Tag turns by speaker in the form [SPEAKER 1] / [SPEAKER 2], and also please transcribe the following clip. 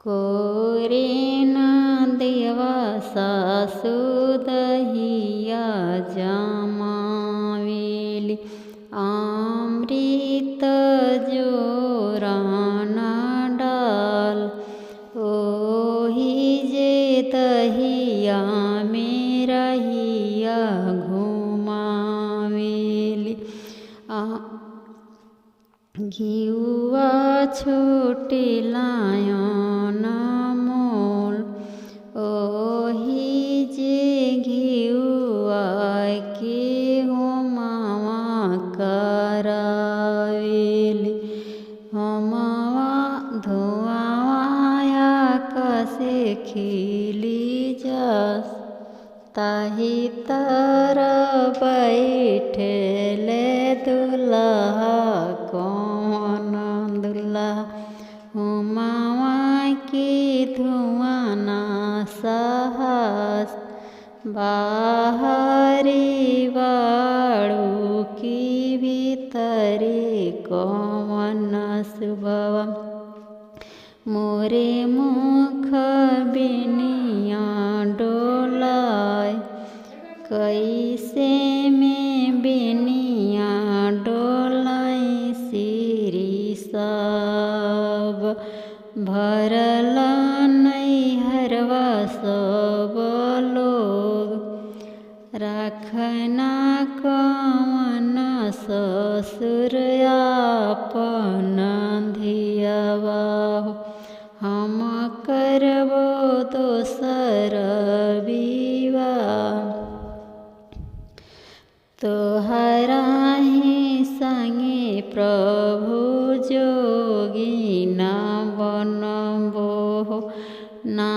[SPEAKER 1] कोरे ना देवा सासु दहिया जमावेली अमृत जोराना डाल ओही जे दहिया में रहिया घुमावेली घिउवा छोटे लायन मोल ओही जे घिउवा के होमावा करावेली होमावा धुआवाया कसे खिली जास ताही तर बैठले दुल्हा कौन दुल्हा होमावा की धुआं ना साहस बाहरी बाड़ू की भीतरी कौन सुबह मोरे मुख बिनिया डोलाय कैसे में बिनिया डोलाई सिरी सब भरल नैहरवा सब लोग रखना कवन ससुर आपन धियवा हम करबो दोसर विवाह तोहरा ही संगे प्रभु जोगी न बनबो ना